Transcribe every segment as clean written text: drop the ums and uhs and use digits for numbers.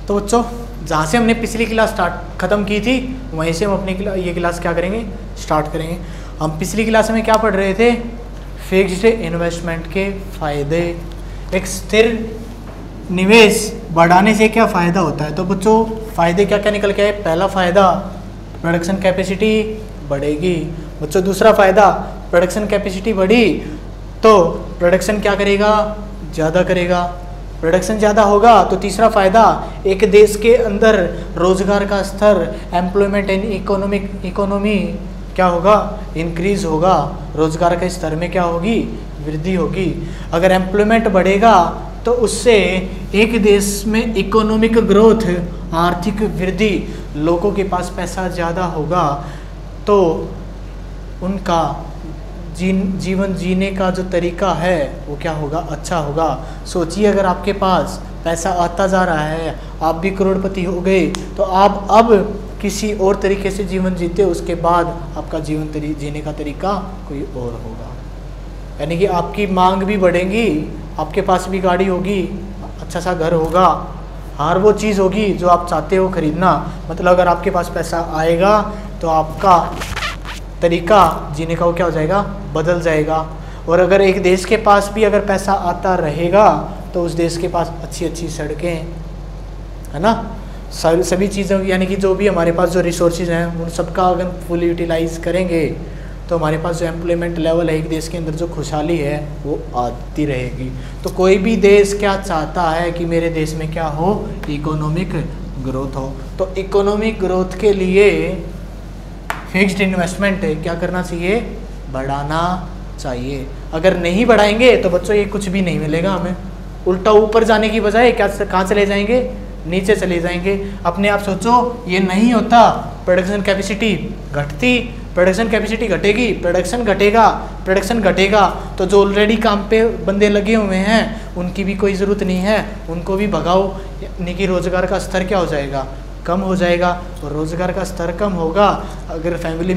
तो बच्चों जहाँ से हमने पिछली क्लास ख़त्म की थी वहीं से हम अपनी ये क्लास क्या करेंगे, स्टार्ट करेंगे। हम पिछली क्लास में क्या पढ़ रहे थे, फिक्स्ड इन्वेस्टमेंट के फ़ायदे। एक स्थिर निवेश बढ़ाने से क्या फ़ायदा होता है। तो बच्चों फ़ायदे क्या क्या निकल के आए। पहला फ़ायदा प्रोडक्शन कैपेसिटी बढ़ेगी। बच्चों दूसरा फ़ायदा प्रोडक्शन कैपेसिटी बढ़ी तो प्रोडक्शन क्या करेगा, ज़्यादा करेगा। प्रोडक्शन ज़्यादा होगा तो तीसरा फ़ायदा एक देश के अंदर रोज़गार का स्तर, एम्प्लॉयमेंट एंड इकोनॉमी क्या होगा, इंक्रीज़ होगा। रोज़गार के स्तर में क्या होगी, वृद्धि होगी। अगर एम्प्लॉयमेंट बढ़ेगा तो उससे एक देश में इकोनॉमिक ग्रोथ, आर्थिक वृद्धि, लोगों के पास पैसा ज़्यादा होगा तो उनका जीवन जीने का जो तरीका है वो क्या होगा, अच्छा होगा। सोचिए अगर आपके पास पैसा आता जा रहा है, आप भी करोड़पति हो गए तो आप अब किसी और तरीके से जीवन जीते, उसके बाद आपका जीवन जीने का तरीका कोई और होगा। यानी कि आपकी मांग भी बढ़ेगी, आपके पास भी गाड़ी होगी, अच्छा सा घर होगा, हर वो चीज़ होगी जो आप चाहते हो खरीदना। मतलब अगर आपके पास पैसा आएगा तो आपका तरीका जीने का वो क्या हो जाएगा, बदल जाएगा। और अगर एक देश के पास भी अगर पैसा आता रहेगा तो उस देश के पास अच्छी अच्छी सड़कें, है ना, सभी चीज़ों यानी कि जो भी हमारे पास जो रिसोर्सेज हैं उन सबका अगर फुल यूटिलाइज करेंगे तो हमारे पास जो एम्प्लॉयमेंट लेवल है एक देश के अंदर, जो खुशहाली है वो आती रहेगी। तो कोई भी देश क्या चाहता है कि मेरे देश में क्या हो, इकोनॉमिक ग्रोथ हो। तो इकोनॉमिक ग्रोथ के लिए फिक्स्ड इन्वेस्टमेंट क्या करना चाहिए, बढ़ाना चाहिए। अगर नहीं बढ़ाएंगे तो बच्चों ये कुछ भी नहीं मिलेगा हमें, उल्टा ऊपर जाने की बजाय क्या कहाँ चले जाएंगे, नीचे चले जाएंगे। अपने आप सोचो ये नहीं होता, प्रोडक्शन कैपेसिटी घटती, प्रोडक्शन कैपेसिटी घटेगी, प्रोडक्शन घटेगा तो जो ऑलरेडी काम पे बंदे लगे हुए हैं उनकी भी कोई ज़रूरत नहीं है, उनको भी भगाओ। यानी कि रोज़गार का स्तर क्या हो जाएगा, कम हो जाएगा। और रोज़गार का स्तर कम होगा, अगर फैमिली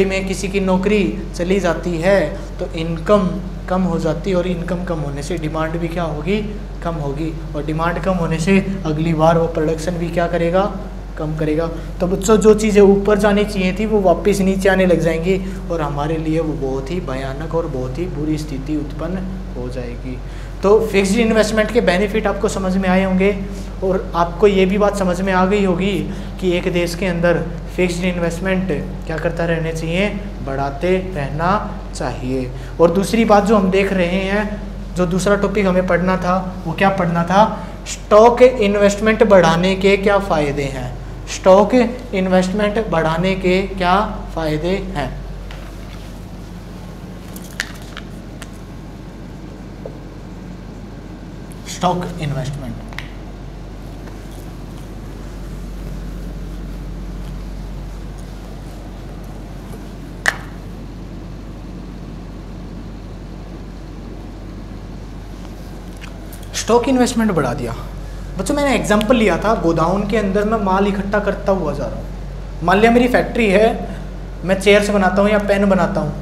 में किसी की नौकरी चली जाती है तो इनकम कम हो जाती है, और इनकम कम होने से डिमांड भी क्या होगी, कम होगी। और डिमांड कम होने से अगली बार वो प्रोडक्शन भी क्या करेगा, कम करेगा। तो बच्चों जो चीज़ें ऊपर जानी चाहिए थी वो वापस नीचे आने लग जाएंगी और हमारे लिए वो बहुत ही भयानक और बहुत ही बुरी स्थिति उत्पन्न हो जाएगी। तो फिक्स्ड इन्वेस्टमेंट के बेनिफिट आपको समझ में आए होंगे और आपको ये भी बात समझ में आ गई होगी कि एक देश के अंदर फिक्स्ड इन्वेस्टमेंट क्या करता रहना चाहिए, बढ़ाते रहना चाहिए। और दूसरी बात जो हम देख रहे हैं, जो दूसरा टॉपिक हमें पढ़ना था वो क्या पढ़ना था, स्टॉक इन्वेस्टमेंट बढ़ाने के क्या फ़ायदे हैं। स्टॉक इन्वेस्टमेंट बढ़ाने के क्या फ़ायदे हैं। स्टॉक इन्वेस्टमेंट, स्टॉक इन्वेस्टमेंट बढ़ा दिया। बच्चों मैंने एग्जांपल लिया था, गोदाउन के अंदर मैं माल इकट्ठा करता हुआ जा रहा हूँ। मान लिया मेरी फैक्ट्री है, मैं चेयर्स बनाता हूँ या पेन बनाता हूँ,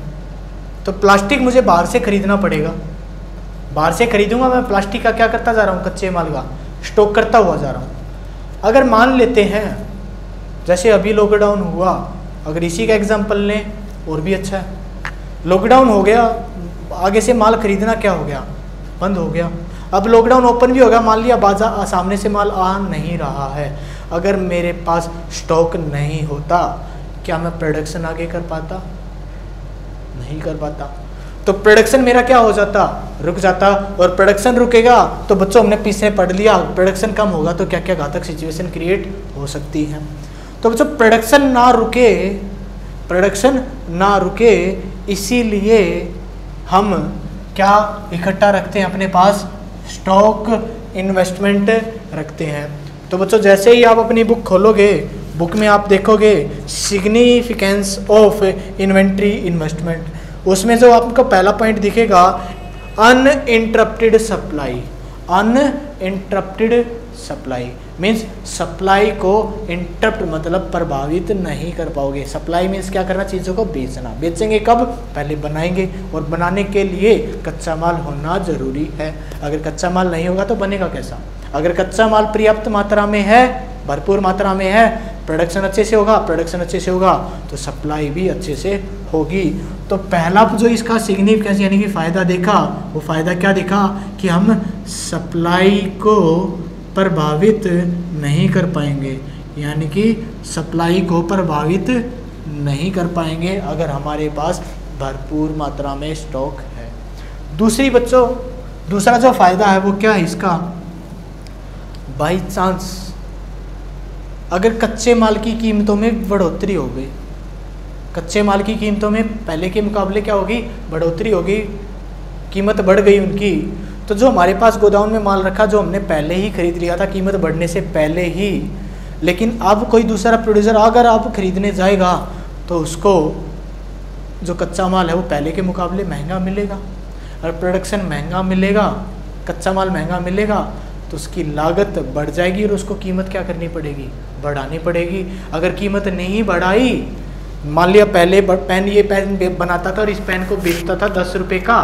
तो प्लास्टिक मुझे बाहर से खरीदना पड़ेगा। बाहर से खरीदूंगा मैं, प्लास्टिक का क्या करता जा रहा हूँ, कच्चे माल का स्टॉक करता हुआ जा रहा हूँ। अगर मान लेते हैं जैसे अभी लॉकडाउन हुआ, अगर इसी का एग्जांपल लें और भी अच्छा है, लॉकडाउन हो गया, आगे से माल खरीदना क्या हो गया, बंद हो गया। अब लॉकडाउन ओपन भी होगा, मान लिया बाजार सामने से माल आ नहीं रहा है, अगर मेरे पास स्टॉक नहीं होता क्या मैं प्रोडक्शन आगे कर पाता, नहीं कर पाता। तो प्रोडक्शन मेरा क्या हो जाता, रुक जाता। और प्रोडक्शन रुकेगा तो बच्चों हमने पीछे पढ़ लिया, प्रोडक्शन कम होगा तो क्या क्या घातक सिचुएशन क्रिएट हो सकती है। तो बच्चों प्रोडक्शन ना रुके इसीलिए हम क्या इकट्ठा रखते हैं अपने पास, स्टॉक इन्वेस्टमेंट रखते हैं। तो बच्चों जैसे ही आप अपनी बुक खोलोगे, बुक में आप देखोगे सिग्निफिकेंस ऑफ इन्वेंट्री इन्वेस्टमेंट, उसमें जो आपको पहला पॉइंट दिखेगा अनइंटरप्टेड सप्लाई। मीन्स सप्लाई को इंटरप्ट मतलब प्रभावित नहीं कर पाओगे। सप्लाई मीन्स क्या करना, चीज़ों को बेचना। बेचेंगे कब, पहले बनाएंगे, और बनाने के लिए कच्चा माल होना ज़रूरी है। अगर कच्चा माल नहीं होगा तो बनेगा कैसा। अगर कच्चा माल पर्याप्त मात्रा में है, भरपूर मात्रा में है, प्रोडक्शन अच्छे से होगा, प्रोडक्शन अच्छे से होगा तो सप्लाई भी अच्छे से होगी। तो पहला जो इसका सिग्निफिकेंस यानी कि फ़ायदा देखा, वो फ़ायदा क्या देखा कि हम सप्लाई को प्रभावित नहीं कर पाएंगे, यानी कि सप्लाई को प्रभावित नहीं कर पाएंगे अगर हमारे पास भरपूर मात्रा में स्टॉक है। दूसरा जो फ़ायदा है वो क्या है इसका, बाई चांस अगर कच्चे माल की कीमतों में बढ़ोतरी हो गई, कच्चे माल की कीमतों में पहले के मुकाबले क्या होगी, बढ़ोतरी होगी, कीमत बढ़ गई उनकी, तो जो हमारे पास गोदाम में माल रखा, जो हमने पहले ही खरीद लिया था कीमत बढ़ने से पहले ही, लेकिन अब कोई दूसरा प्रोड्यूसर अगर आप खरीदने जाएगा तो उसको जो कच्चा माल है वो पहले के मुकाबले महंगा मिलेगा। और प्रोडक्शन महंगा मिलेगा, कच्चा माल महंगा मिलेगा तो उसकी लागत बढ़ जाएगी और उसको कीमत क्या करनी पड़ेगी, बढ़ानी पड़ेगी। अगर कीमत नहीं बढ़ाई, मान लिया पहले ये पेन बनाता था और इस पेन को बेचता था 10 रुपये का,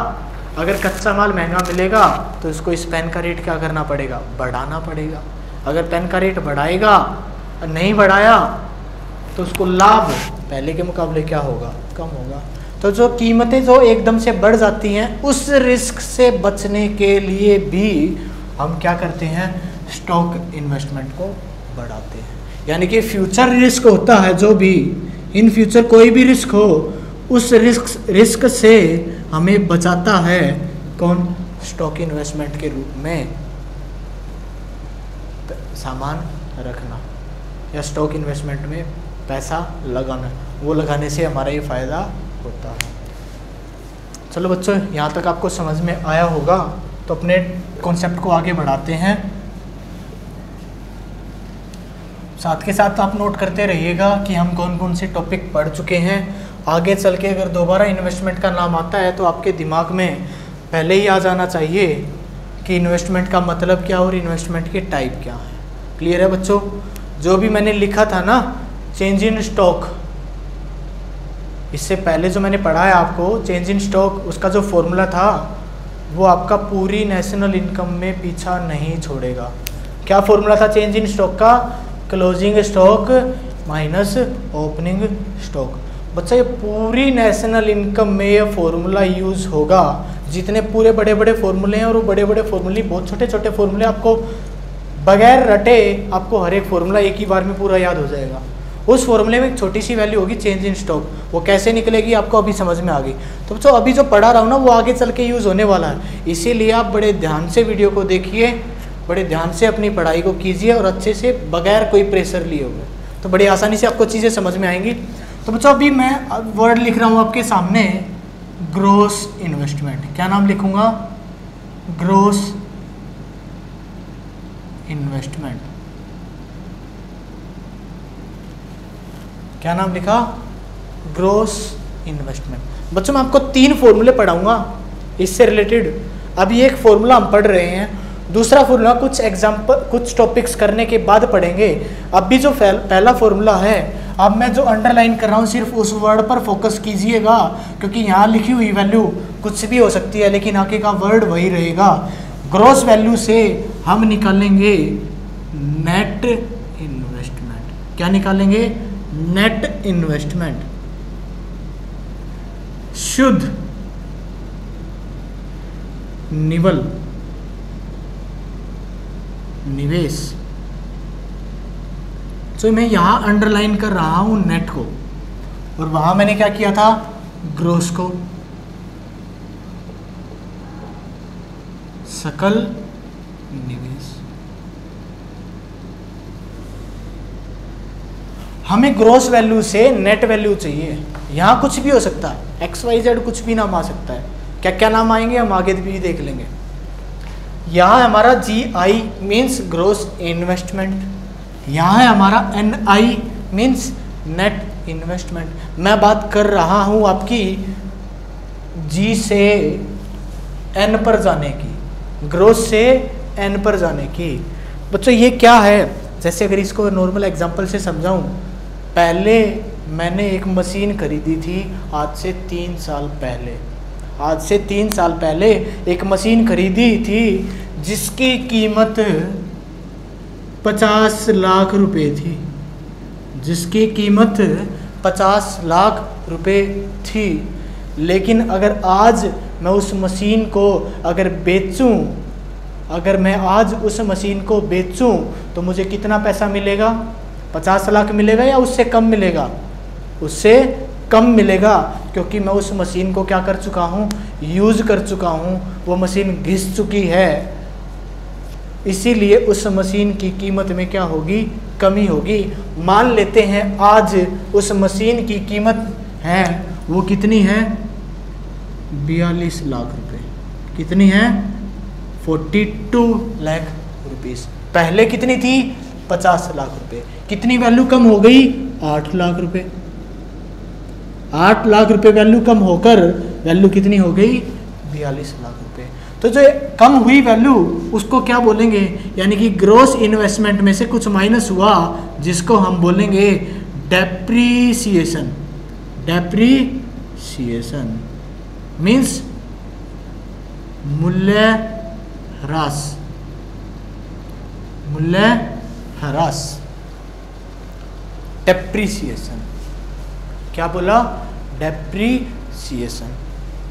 अगर कच्चा माल महंगा मिलेगा तो इसको इस पेन का रेट क्या करना पड़ेगा, बढ़ाना पड़ेगा। अगर पेन का रेट बढ़ाएगा, नहीं बढ़ाया तो उसको लाभ पहले के मुकाबले क्या होगा, कम होगा। तो जो कीमतें जो एकदम से बढ़ जाती हैं, उस रिस्क से बचने के लिए भी हम क्या करते हैं, स्टॉक इन्वेस्टमेंट को बढ़ाते हैं। यानी कि फ्यूचर रिस्क होता है, जो भी इन फ्यूचर कोई भी रिस्क हो, उस रिस्क से हमें बचाता है कौन, स्टॉक इन्वेस्टमेंट के रूप में सामान रखना या स्टॉक इन्वेस्टमेंट में पैसा लगाना, वो लगाने से हमारा ये फ़ायदा होता है। चलो बच्चों, यहाँ तक आपको समझ में आया होगा, तो अपने कॉन्सेप्ट को आगे बढ़ाते हैं। साथ के साथ आप नोट करते रहिएगा कि हम कौन कौन से टॉपिक पढ़ चुके हैं। आगे चल के अगर दोबारा इन्वेस्टमेंट का नाम आता है तो आपके दिमाग में पहले ही आ जाना चाहिए कि इन्वेस्टमेंट का मतलब क्या और इन्वेस्टमेंट के टाइप क्या है। क्लियर है बच्चों? जो भी मैंने लिखा था ना, चेंज इन स्टॉक, इससे पहले जो मैंने पढ़ा है आपको चेंज इन स्टॉक, उसका जो फॉर्मूला था वो आपका पूरी नेशनल इनकम में पीछा नहीं छोड़ेगा। क्या फॉर्मूला था चेंज इन स्टॉक का? Closing stock minus opening stock. बच्चा, ये पूरी नेशनल इनकम में ये फॉर्मूला यूज़ होगा। जितने पूरे बड़े बड़े फॉर्मूले हैं, और वो बड़े बड़े फॉर्मूले बहुत छोटे छोटे फॉर्मूले, आपको बगैर रटे आपको हर एक फॉर्मूला एक ही बार में पूरा याद हो जाएगा। उस फॉर्मूले में एक छोटी सी वैल्यू होगी चेंज इन स्टॉक, वो कैसे निकलेगी आपको अभी समझ में आ गई। तो बच्चों, अभी जो पढ़ा रहा हूँ ना वो आगे चल के यूज़ होने वाला है, इसीलिए आप बड़े ध्यान से वीडियो को देखिए, बड़े ध्यान से अपनी पढ़ाई को कीजिए और अच्छे से बगैर कोई प्रेशर लिए हुए, तो बड़ी आसानी से आपको चीज़ें समझ में आएंगी। तो बच्चों, अभी मैं वर्ड लिख रहा हूँ आपके सामने, ग्रोस इन्वेस्टमेंट। क्या नाम लिखूँगा? Gross investment. क्या नाम लिखा? Gross investment. बच्चों, मैं आपको 3 फॉर्मूले पढ़ाऊंगा इससे रिलेटेड। अभी एक फॉर्मूला हम पढ़ रहे हैं, दूसरा फॉर्मूला कुछ एग्जाम्पल, कुछ टॉपिक्स करने के बाद पढ़ेंगे। अभी जो पहला फॉर्मूला है, अब मैं जो अंडरलाइन कर रहा हूँ सिर्फ उस वर्ड पर फोकस कीजिएगा, क्योंकि यहाँ लिखी हुई वैल्यू कुछ भी हो सकती है, लेकिन आगे का वर्ड वही रहेगा। ग्रोस वैल्यू से हम निकालेंगे नेट इन्वेस्टमेंट। क्या निकालेंगे? Net investment. शुद्ध निवल निवेश। तो मैं यहां अंडरलाइन कर रहा हूं नेट को, और वहां मैंने क्या किया था? ग्रोस को। सकल निवेश। हमें ग्रोस वैल्यू से नेट वैल्यू चाहिए। यहाँ कुछ भी हो सकता है, XYZ कुछ भी नाम आ सकता है। क्या क्या नाम आएंगे हम आगे भी देख लेंगे। यहाँ हमारा GI मीन्स ग्रोस इन्वेस्टमेंट, यहाँ है हमारा NI मीन्स नेट इन्वेस्टमेंट। मैं बात कर रहा हूँ आपकी G से N पर जाने की, ग्रोस से N पर जाने की। बच्चों, ये क्या है? जैसे अगर इसको नॉर्मल एग्जांपल से समझाऊं, पहले मैंने एक मशीन खरीदी थी आज से 3 साल पहले, आज से 3 साल पहले एक मशीन खरीदी थी जिसकी कीमत 50 लाख रुपए थी, जिसकी कीमत 50 लाख रुपए थी। लेकिन अगर आज मैं उस मशीन को अगर बेचूं, अगर मैं आज उस मशीन को बेचूं तो मुझे कितना पैसा मिलेगा? 50 लाख मिलेगा या उससे कम मिलेगा? उससे कम मिलेगा, क्योंकि मैं उस मशीन को क्या कर चुका हूँ? यूज़ कर चुका हूँ, वो मशीन घिस चुकी है। इसीलिए उस मशीन की कीमत में क्या होगी? कमी होगी। मान लेते हैं आज उस मशीन की कीमत है वो कितनी है? 42 लाख रुपए। कितनी है? 42 लाख रुपीस। पहले कितनी थी? 50 लाख रुपए। कितनी वैल्यू कम हो गई? 8 लाख रुपए। 8 लाख रुपए वैल्यू कम होकर वैल्यू कितनी हो गई? 42 लाख रुपए। तो जो कम हुई वैल्यू उसको क्या बोलेंगे? यानी कि ग्रॉस इन्वेस्टमेंट में से कुछ माइनस हुआ, जिसको हम बोलेंगे डेप्रीसिएशन। डेप्रीसिएशन मीन्स मूल्य ह्रास। मूल्य ह्रास, डेप्रीसिएशन। क्या बोला? डेप्रीसिएशन।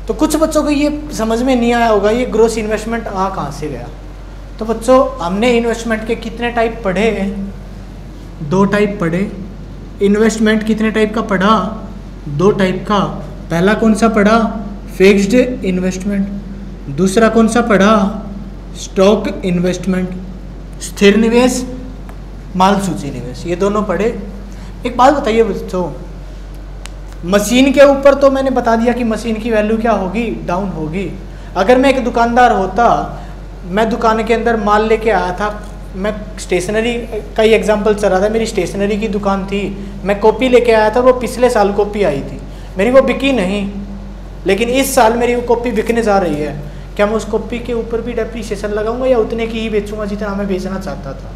तो कुछ बच्चों को ये समझ में नहीं आया होगा ये ग्रॉस इन्वेस्टमेंट आ कहाँ से गया। तो बच्चों हमने इन्वेस्टमेंट के कितने टाइप पढ़े? 2 टाइप पढ़े। इन्वेस्टमेंट कितने टाइप का पढ़ा? 2 टाइप का। पहला कौन सा पढ़ा? Fixed investment. दूसरा कौन सा पढ़ा? स्टॉक इन्वेस्टमेंट, स्थिर निवेश, माल सूची निवेश। ये दोनों पढ़े। एक बात बताइए बच्चों, मशीन के ऊपर तो मैंने बता दिया कि मशीन की वैल्यू क्या होगी? डाउन होगी। अगर मैं एक दुकानदार होता, मैं दुकान के अंदर माल लेके आया था, मैं स्टेशनरी का ही एग्जांपल चल रहा था, मेरी स्टेशनरी की दुकान थी, मैं कॉपी लेके आया था, वो पिछले साल कॉपी आई थी, मेरी वो बिकी नहीं, लेकिन इस साल मेरी वो कॉपी बिकने जा रही है। क्या मैं उस कॉपी के ऊपर भी डेप्रीसिएशन लगाऊंगा या उतने की ही बेचूंगा जितना मैं बेचना चाहता था?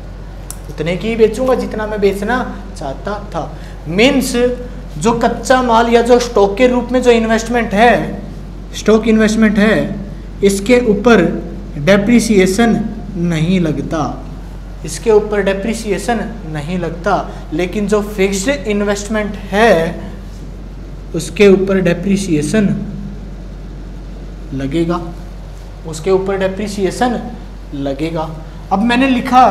उतने की ही बेचूंगा जितना मैं बेचना चाहता था। मीन्स जो कच्चा माल या जो स्टॉक के रूप में जो इन्वेस्टमेंट है, स्टॉक इन्वेस्टमेंट है, इसके ऊपर डेप्रीसिएशन नहीं लगता, इसके ऊपर डेप्रीसिएशन नहीं लगता। लेकिन जो फिक्स्ड इन्वेस्टमेंट है उसके ऊपर डेप्रीसिएशन लगेगा, उसके ऊपर डेप्रीसिएशन लगेगा। अब मैंने लिखा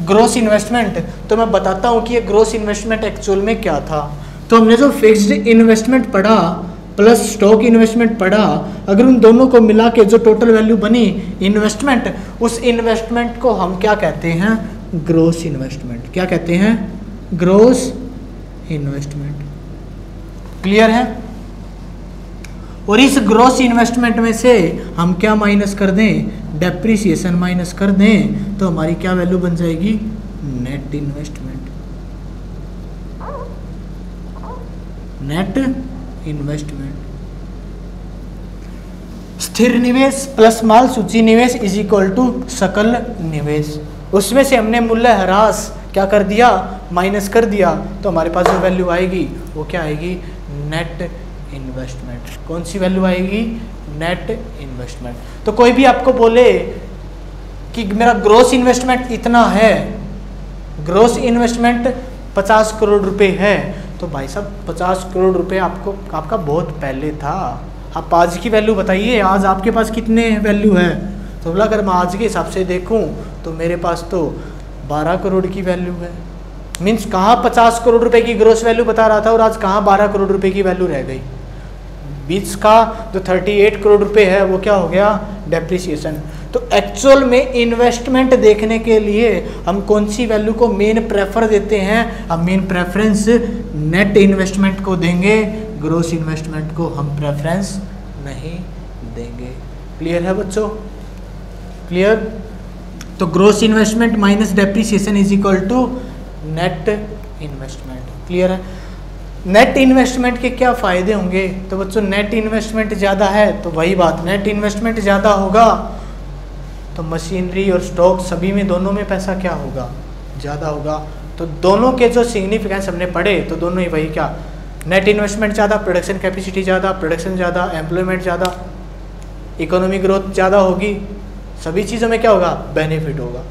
ग्रॉस इन्वेस्टमेंट, तो मैं बताता हूँ कि ये ग्रॉस इन्वेस्टमेंट एक्चुअल में क्या था। तो हमने जो फिक्स्ड इन्वेस्टमेंट पढ़ा प्लस स्टॉक इन्वेस्टमेंट पढ़ा, अगर उन दोनों को मिला के जो टोटल वैल्यू बनी इन्वेस्टमेंट, उस इन्वेस्टमेंट को हम क्या कहते हैं? Gross investment. क्या कहते हैं? Gross investment. क्लियर है? और इस ग्रॉस इन्वेस्टमेंट में से हम क्या माइनस कर दें? डेप्रीसिएशन माइनस कर दें, तो हमारी क्या वैल्यू बन जाएगी? Net investment. Net investment. स्थिर निवेश प्लस माल सूची निवेश इज इक्वल टू सकल निवेश। उसमें से हमने मूल्य ह्रास क्या कर दिया? माइनस कर दिया, तो हमारे पास जो वैल्यू आएगी वो क्या आएगी? Net investment. कौन सी वैल्यू आएगी? Net investment. तो कोई भी आपको बोले कि मेरा ग्रॉस इन्वेस्टमेंट इतना है, ग्रॉस इन्वेस्टमेंट 50 करोड़ रुपए है, तो भाई साहब 50 करोड़ रुपए आपका बहुत पहले था। आप आज की वैल्यू बताइए, आज आपके पास कितने वैल्यू है? तो बोला अगर मैं आज के हिसाब से देखूं तो मेरे पास तो 12 करोड़ की वैल्यू है। मीन्स कहाँ 50 करोड़ रुपए की ग्रॉस वैल्यू बता रहा था और आज कहाँ 12 करोड़ रुपए की वैल्यू रह गई। बीच का जो 38 करोड़ रुपए है वो क्या हो गया? डेप्रीसिएशन। तो एक्चुअल में इन्वेस्टमेंट देखने के लिए हम कौन सी वैल्यू को मेन प्रेफर देते हैं? हम मेन प्रेफरेंस नेट इन्वेस्टमेंट को देंगे, ग्रॉस इन्वेस्टमेंट को हम प्रेफरेंस नहीं देंगे। क्लियर है बच्चों? क्लियर? तो gross investment minus depreciation is equal to net investment. Clear है? नेट इन्वेस्टमेंट के क्या फ़ायदे होंगे? तो बच्चों नेट इन्वेस्टमेंट ज़्यादा है तो वही बात, नेट इन्वेस्टमेंट ज़्यादा होगा तो मशीनरी और स्टॉक सभी में, दोनों में पैसा क्या होगा? ज़्यादा होगा। तो दोनों के जो सिग्निफिकेंस हमने पढ़े तो दोनों ही वही क्या, नेट इन्वेस्टमेंट ज़्यादा, प्रोडक्शन कैपेसिटी ज़्यादा, प्रोडक्शन ज़्यादा, एम्प्लॉयमेंट ज़्यादा, इकोनॉमिक ग्रोथ ज़्यादा होगी, सभी चीज़ों में क्या होगा, बेनिफिट होगा।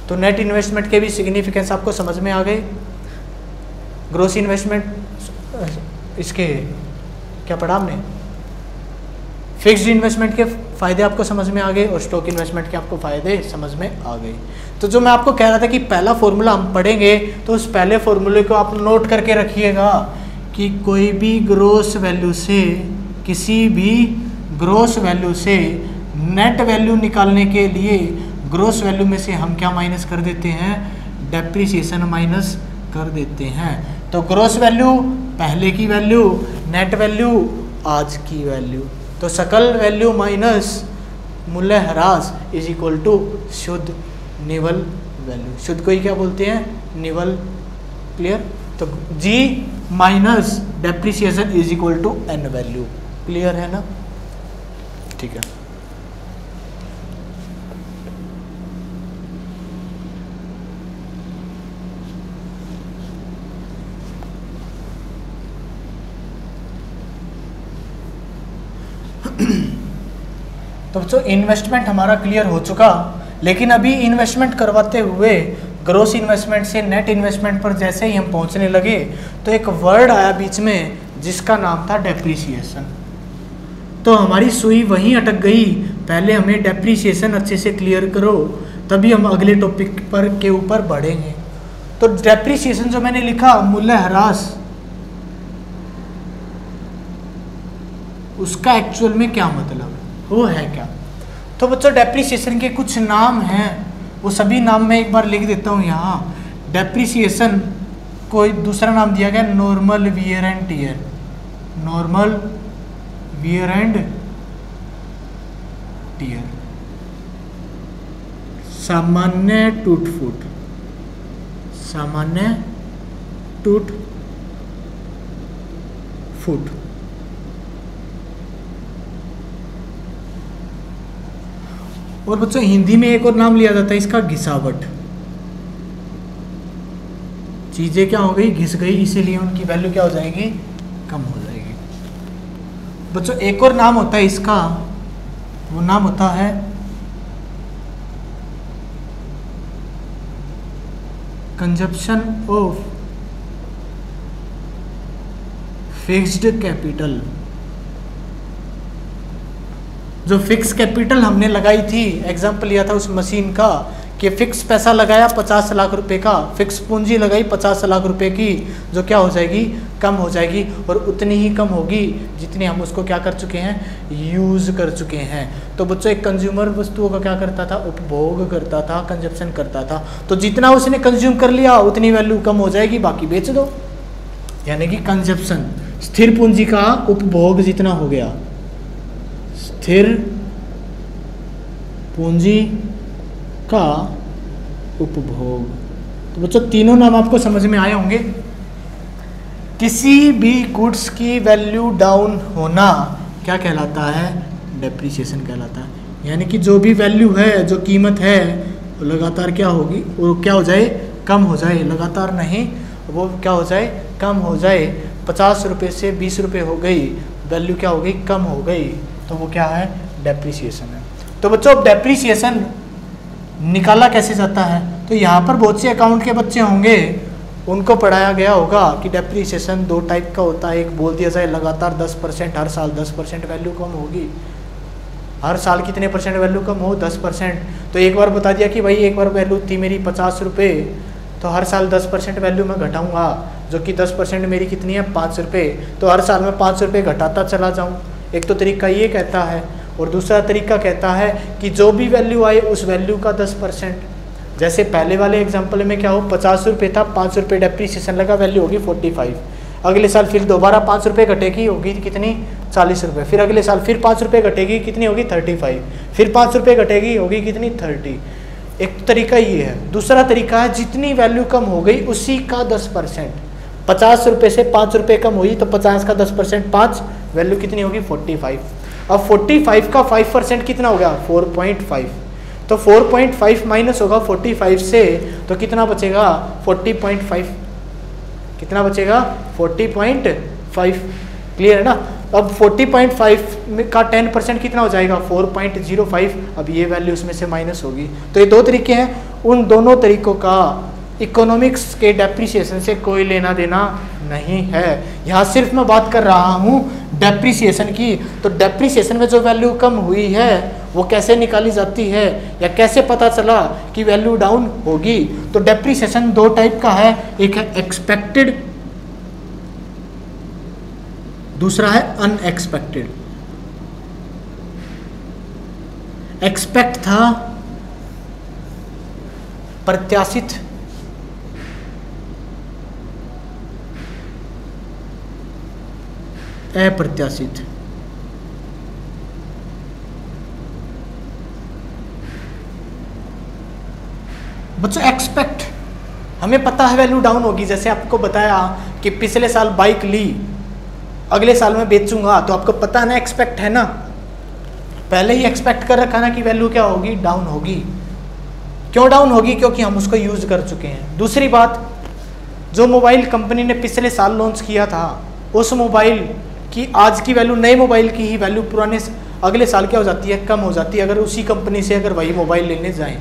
तो नेट इन्वेस्टमेंट के भी सिग्निफिकेंस आपको समझ में आ गए। ग्रोस इन्वेस्टमेंट, इसके क्या पढ़ा हमने, फिक्स्ड इन्वेस्टमेंट के फ़ायदे आपको समझ में आ गए और स्टॉक इन्वेस्टमेंट के आपको फ़ायदे समझ में आ गए। तो जो मैं आपको कह रहा था कि पहला फॉर्मूला हम पढ़ेंगे तो उस पहले फॉर्मूले को आप नोट करके रखिएगा कि कोई भी ग्रोस वैल्यू से, किसी भी ग्रोस वैल्यू से नेट वैल्यू निकालने के लिए ग्रोस वैल्यू में से हम क्या माइनस कर देते हैं, डेप्रिसिएशन माइनस कर देते हैं। तो ग्रोस वैल्यू पहले की वैल्यू, नेट वैल्यू आज की वैल्यू, तो सकल वैल्यू माइनस मूल्य ह्रास इज इक्वल टू शुद्ध निवल वैल्यू। शुद्ध को ही क्या बोलते हैं, निवल। क्लियर। तो G minus depreciation is equal to N value. Clear है ना, ठीक है। तो बच्चों इन्वेस्टमेंट हमारा क्लियर हो चुका, लेकिन अभी इन्वेस्टमेंट करवाते हुए ग्रोस इन्वेस्टमेंट से नेट इन्वेस्टमेंट पर जैसे ही हम पहुंचने लगे तो एक वर्ड आया बीच में जिसका नाम था डेप्रिसिएशन। तो हमारी सुई वहीं अटक गई। पहले हमें डेप्रिसिएशन अच्छे से क्लियर करो, तभी हम अगले टॉपिक पर के ऊपर बढ़ेंगे। तो डेप्रिसिएशन जो मैंने लिखा, मूल्य ह्रास, उसका एक्चुअल में क्या मतलब है, वो है क्या। तो बच्चों डेप्रिसिएशन के कुछ नाम हैं, वो सभी नाम मैं एक बार लिख देता हूँ यहाँ। डेप्रिसिएशन को दूसरा नाम दिया गया normal wear and tear, normal wear and tear, सामान्य टूट फूट, सामान्य टूट फूट। और बच्चों हिंदी में एक और नाम लिया जाता है इसका, घिसावट। चीजें क्या हो गई, घिस गई, इसीलिए उनकी वैल्यू क्या हो जाएगी, कम हो जाएगी। बच्चों एक और नाम होता है इसका, वो नाम होता है कंजप्शन ऑफ फिक्स्ड कैपिटल। जो फिक्स कैपिटल हमने लगाई थी, एग्जाम्पल लिया था उस मशीन का कि फिक्स पैसा लगाया 50 लाख रुपए का, फिक्स पूंजी लगाई 50 लाख रुपए की, जो क्या हो जाएगी, कम हो जाएगी, और उतनी ही कम होगी जितनी हम उसको क्या कर चुके हैं, यूज़ कर चुके हैं। तो बच्चों एक कंज्यूमर वस्तुओं का क्या करता था, उपभोग करता था, कंजप्शन करता था। तो जितना उसने कंज्यूम कर लिया उतनी वैल्यू कम हो जाएगी, बाकी बेच दो, यानी कि कंजप्शन। स्थिर पूंजी का उपभोग जितना हो गया, स्थिर पूंजी का उपभोग। तो बच्चों तीनों नाम आपको समझ में आए होंगे। किसी भी गुड्स की वैल्यू डाउन होना क्या कहलाता है, डेप्रिसिएशन कहलाता है। यानी कि जो भी वैल्यू है, जो कीमत है, वो लगातार क्या होगी, वो क्या हो जाए, कम हो जाए। लगातार नहीं, वो क्या हो जाए, कम हो जाए। 50 रुपये से 20 रुपये हो गई, वैल्यू क्या हो गई, कम हो गई, तो वो क्या है, डेप्रिसिएशन है। तो बच्चों डेप्रिसिएशन निकाला कैसे जाता है, तो यहाँ पर बहुत से अकाउंट के बच्चे होंगे, उनको पढ़ाया गया होगा कि डेप्रिसिएशन 2 टाइप का होता है। एक बोल दिया जाए लगातार 10%, हर साल 10% वैल्यू कम होगी। हर साल कितने परसेंट वैल्यू कम हो, 10%। तो एक बार बता दिया कि भाई एक बार वैल्यू थी मेरी 50 रुपये, तो हर साल 10% वैल्यू मैं घटाऊँगा, जो कि 10% मेरी कितनी है, 5 रुपये। तो हर साल मैं 5 रुपये घटाता चला जाऊँ। एक तो तरीका ये कहता है, और दूसरा तरीका कहता है कि जो भी वैल्यू आए उस वैल्यू का 10%। जैसे पहले वाले एग्जांपल में क्या हो, 50 रुपये था, 5 रुपये डेप्रिसिएशन लगा, वैल्यू होगी 45। अगले साल फिर दोबारा 5 रुपये घटेगी, होगी कितनी, 40 रुपये। फिर अगले साल फिर 5 रुपये घटेगी, कितनी होगी, 35। फिर 5 रुपये घटेगी, होगी कितनी, 30। एक तरीका ये है। दूसरा तरीका है जितनी वैल्यू कम हो गई उसी का 10%। 50 रुपये से 5 रुपये कम हुई तो 50 का 10% 5, वैल्यू कितनी होगी, 45। अब 45 का 5% कितना हो गया, 4.5। तो 4.5 माइनस होगा 45 से, तो कितना बचेगा 40.5, कितना बचेगा 40.5। क्लियर है ना। अब 40.5 का 10% कितना हो जाएगा 4.05। अब ये वैल्यू उसमें से माइनस होगी। तो ये दो तरीके हैं, उन दोनों तरीकों का इकोनॉमिक्स के डेप्रिसिएशन से कोई लेना देना नहीं है। यहाँ सिर्फ मैं बात कर रहा हूँ डेप्रिसिएशन की। तो डेप्रिसिएशन में जो वैल्यू कम हुई है वो कैसे निकाली जाती है, या कैसे पता चला कि वैल्यू डाउन होगी। तो डेप्रिसिएशन दो टाइप का है, एक है एक्सपेक्टेड, दूसरा है अनएक्सपेक्टेड। एक्सपेक्ट था प्रत्याशित, अप्रत्याशित। बच्चों एक्सपेक्ट हमें पता है वैल्यू डाउन होगी, जैसे आपको बताया कि पिछले साल बाइक ली, अगले साल में बेचूंगा, तो आपको पता है ना, एक्सपेक्ट है ना, पहले ही एक्सपेक्ट कर रखा ना कि वैल्यू क्या होगी, डाउन होगी। क्यों डाउन होगी? क्योंकि हम उसको यूज कर चुके हैं। दूसरी बात, जो मोबाइल कंपनी ने पिछले साल लॉन्च किया था, उस मोबाइल की आज की वैल्यू, नए मोबाइल की ही वैल्यू पुराने अगले साल क्या हो जाती है, कम हो जाती है। अगर उसी कंपनी से अगर वही मोबाइल लेने जाएं,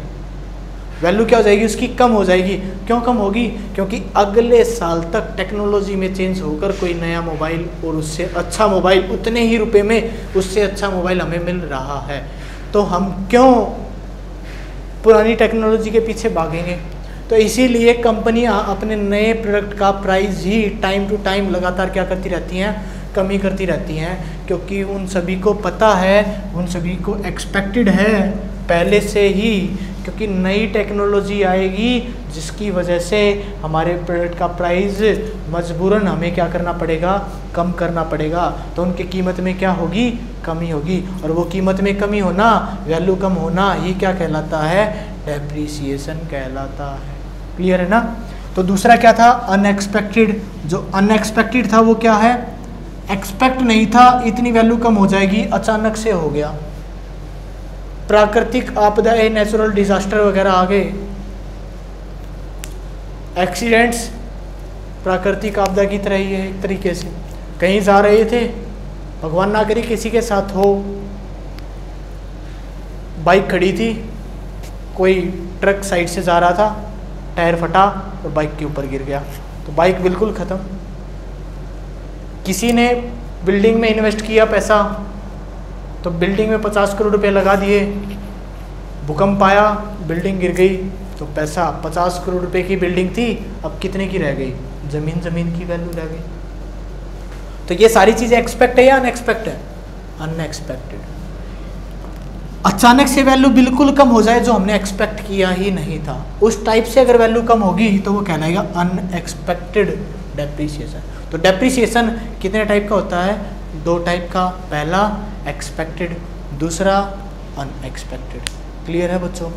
वैल्यू क्या हो जाएगी उसकी, कम हो जाएगी। क्यों कम होगी? क्योंकि अगले साल तक टेक्नोलॉजी में चेंज होकर कोई नया मोबाइल और उससे अच्छा मोबाइल, उतने ही रुपए में उससे अच्छा मोबाइल हमें मिल रहा है। तो हम क्यों पुरानी टेक्नोलॉजी के पीछे भागेंगे? तो इसीलिए कंपनियां अपने नए प्रोडक्ट का प्राइस ही टाइम टू टाइम लगातार क्या करती रहती हैं, कमी करती रहती हैं, क्योंकि उन सभी को पता है, उन सभी को एक्सपेक्टेड है पहले से ही, क्योंकि नई टेक्नोलॉजी आएगी जिसकी वजह से हमारे प्रोडक्ट का प्राइस मजबूरन हमें क्या करना पड़ेगा, कम करना पड़ेगा। तो उनकी कीमत में क्या होगी, कमी होगी। और वो कीमत में कमी होना, वैल्यू कम होना, ये क्या कहलाता है, डेप्रिसिएशन कहलाता है। क्लियर है ना। तो दूसरा क्या था, अनएक्सपेक्टेड। जो अनएक्सपेक्टेड था वो क्या है, एक्सपेक्ट नहीं था इतनी वैल्यू कम हो जाएगी, अचानक से हो गया। प्राकृतिक आपदाएं, नेचुरल डिजास्टर वगैरह आ गए, एक्सीडेंट्स प्राकृतिक आपदा की तरह ही है एक तरीके से। कहीं जा रहे थे, भगवान ना करे किसी के साथ हो, बाइक खड़ी थी, कोई ट्रक साइड से जा रहा था, टायर फटा और बाइक के ऊपर गिर गया, तो बाइक बिल्कुल ख़त्म। किसी ने बिल्डिंग में इन्वेस्ट किया पैसा, तो बिल्डिंग में 50 करोड़ रुपए लगा दिए, भूकंप आया, बिल्डिंग गिर गई, तो पैसा 50 करोड़ रुपए की बिल्डिंग थी, अब कितने की रह गई, ज़मीन की वैल्यू रह गई। तो ये सारी चीज़ें एक्सपेक्ट है या अनएक्सपेक्ट है, अनएक्सपेक्टेड। अचानक से वैल्यू बिल्कुल कम हो जाए जो हमने एक्सपेक्ट किया ही नहीं था, उस टाइप से अगर वैल्यू कम होगी तो वो कहलाएगा अनएक्सपेक्टेड डेप्रिसिएशन। तो डेप्रिसिएशन कितने टाइप का होता है, दो टाइप का, पहला एक्सपेक्टेड, दूसरा अनएक्सपेक्टेड। क्लियर है बच्चों?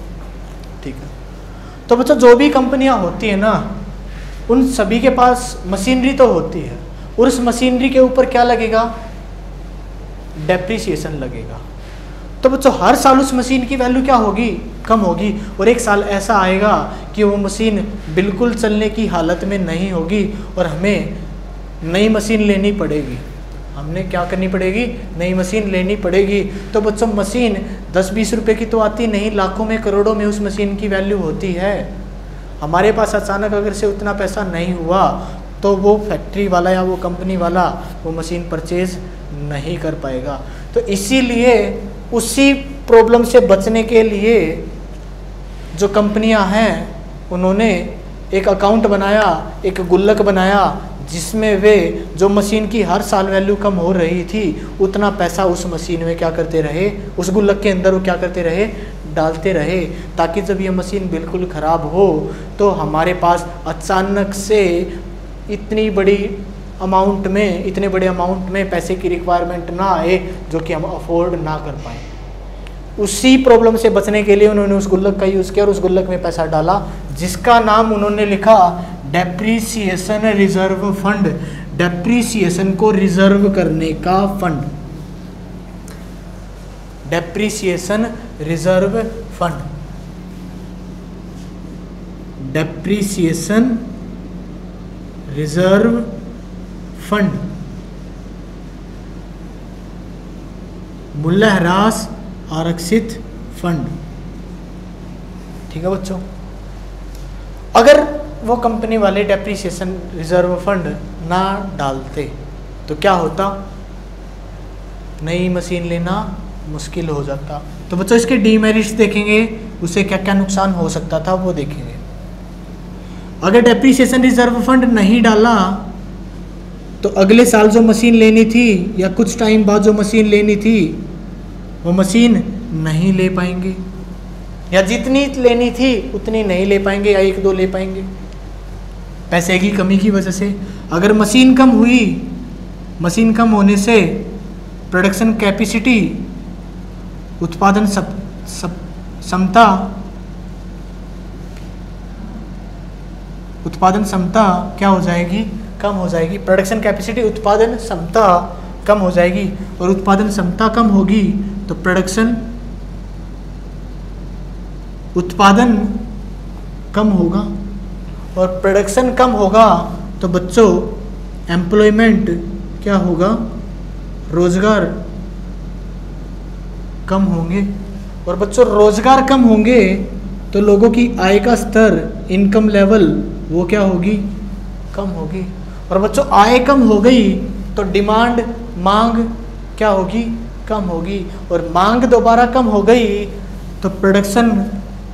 ठीक है। तो बच्चों जो भी कंपनियां होती है ना, उन सभी के पास मशीनरी तो होती है, और उस मशीनरी के ऊपर क्या लगेगा, डेप्रिसिएशन लगेगा। तो बच्चों हर साल उस मशीन की वैल्यू क्या होगी, कम होगी, और एक साल ऐसा आएगा कि वो मशीन बिल्कुल चलने की हालत में नहीं होगी और हमें नई मशीन लेनी पड़ेगी। हमने क्या करनी पड़ेगी, नई मशीन लेनी पड़ेगी। तो बच्चों मशीन 10-20 रुपए की तो आती नहीं, लाखों में करोड़ों में उस मशीन की वैल्यू होती है। हमारे पास अचानक अगर से उतना पैसा नहीं हुआ तो वो फैक्ट्री वाला या वो कंपनी वाला वो मशीन परचेज नहीं कर पाएगा। तो इसीलिए उसी प्रॉब्लम से बचने के लिए जो कंपनियां हैं उन्होंने एक अकाउंट बनाया, एक गुल्लक बनाया, जिसमें वे जो मशीन की हर साल वैल्यू कम हो रही थी उतना पैसा उस मशीन में क्या करते रहे, उस गुल्लक के अंदर वो क्या करते रहे, डालते रहे, ताकि जब ये मशीन बिल्कुल ख़राब हो तो हमारे पास अचानक से इतनी बड़ी अमाउंट में, इतने बड़े अमाउंट में पैसे की रिक्वायरमेंट ना आए जो कि हम अफोर्ड ना कर पाए। उसी प्रॉब्लम से बचने के लिए उन्होंने उस गुल्लक का यूज़ किया और उस गुल्लक में पैसा डाला, जिसका नाम उन्होंने लिखा डेप्रिसिएशन रिजर्व फंड। डेप्रिसिएशन को रिजर्व करने का fund, depreciation reserve fund. Depreciation reserve fund, मूल्यह्रास आरक्षित फंड। ठीक है बच्चों, अगर वो कंपनी वाले डेप्रीसिएशन रिजर्व फंड ना डालते तो क्या होता, नई मशीन लेना मुश्किल हो जाता। तो बच्चों इसके डीमेरिट्स देखेंगे, उसे क्या क्या नुकसान हो सकता था वो देखेंगे। अगर डेप्रीसिएशन रिजर्व फंड नहीं डाला तो अगले साल जो मशीन लेनी थी या कुछ टाइम बाद जो मशीन लेनी थी वो मशीन नहीं ले पाएंगे, या जितनी लेनी थी उतनी नहीं ले पाएंगे, या एक दो ले पाएंगे पैसे की कमी की वजह से। अगर मशीन कम हुई, मशीन कम होने से प्रोडक्शन कैपेसिटी, उत्पादन क्षमता, उत्पादन क्षमता क्या हो जाएगी, कम हो जाएगी। प्रोडक्शन कैपेसिटी, उत्पादन क्षमता कम हो जाएगी, और उत्पादन क्षमता कम होगी तो उत्पादन कम होगा, और प्रोडक्शन कम होगा तो बच्चों एम्प्लॉयमेंट क्या होगा, रोजगार कम होंगे, और बच्चों रोजगार कम होंगे तो लोगों की आय का स्तर, इनकम लेवल वो क्या होगी, कम होगी। और बच्चों आय कम हो गई तो डिमांड, मांग क्या होगी, कम होगी, और मांग दोबारा कम हो गई तो प्रोडक्शन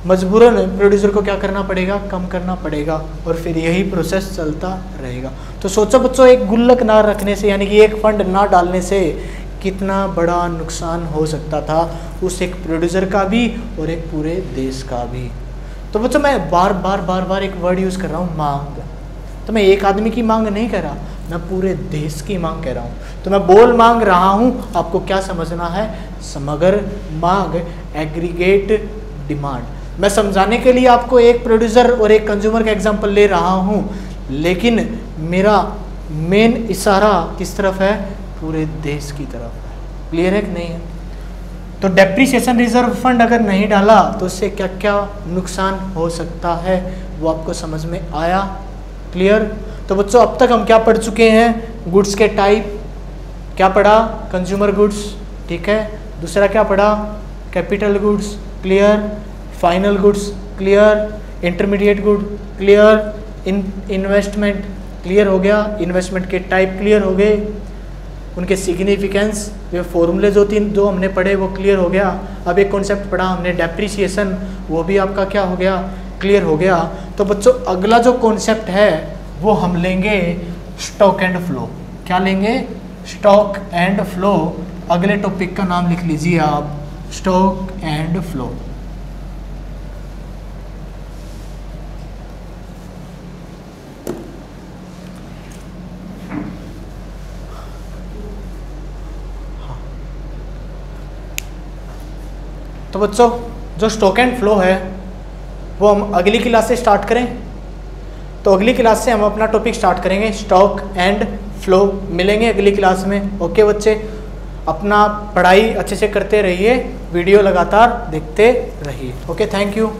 मजबूरन प्रोड्यूसर को क्या करना पड़ेगा, कम करना पड़ेगा, और फिर यही प्रोसेस चलता रहेगा। तो सोचो बच्चों, एक गुल्लक ना रखने से, यानी कि एक फंड ना डालने से कितना बड़ा नुकसान हो सकता था उस एक प्रोड्यूसर का भी और एक पूरे देश का भी। तो बच्चों मैं बार बार एक वर्ड यूज़ कर रहा हूँ, मांग। तो मैं एक आदमी की मांग नहीं कर रहा, मैं पूरे देश की मांग कह रहा हूँ। तो मैं बोल मांग रहा हूँ, आपको क्या समझना है, समग्र मांग, एग्रीगेट डिमांड। मैं समझाने के लिए आपको एक प्रोड्यूसर और एक कंज्यूमर का एग्जांपल ले रहा हूँ, लेकिन मेरा मेन इशारा किस तरफ है, पूरे देश की तरफ है। क्लियर है कि नहीं है? तो डेप्रीसिएशन रिजर्व फंड अगर नहीं डाला तो उससे क्या क्या नुकसान हो सकता है वो आपको समझ में आया? क्लियर? तो बच्चों अब तक हम क्या पढ़ चुके हैं, गुड्स के टाइप क्या पढ़ा, कंज्यूमर गुड्स, ठीक है। दूसरा क्या पढ़ा, capital goods, clear. Final goods, clear. Intermediate good, clear. Investment clear हो गया, इन्वेस्टमेंट के टाइप क्लियर हो गए, उनके सिग्निफिकेंस, वे फॉर्मूले जो हमने पढ़े वो क्लियर हो गया। अब एक कॉन्सेप्ट पढ़ा हमने डेप्रीसिएशन, वो भी आपका क्या हो गया, क्लियर हो गया। तो बच्चों अगला जो कॉन्सेप्ट है वो हम लेंगे स्टॉक एंड फ्लो। क्या लेंगे, स्टॉक एंड फ्लो। अगले टॉपिक का नाम लिख लीजिए आप, स्टॉक एंड फ्लो। तो बच्चों जो स्टॉक एंड फ्लो है वो हम अगली क्लास से स्टार्ट करें। तो अगली क्लास से हम अपना टॉपिक स्टार्ट करेंगे, स्टॉक एंड फ्लो। मिलेंगे अगली क्लास में। ओके बच्चे, अपना पढ़ाई अच्छे से करते रहिए, वीडियो लगातार देखते रहिए। Okay, thank you.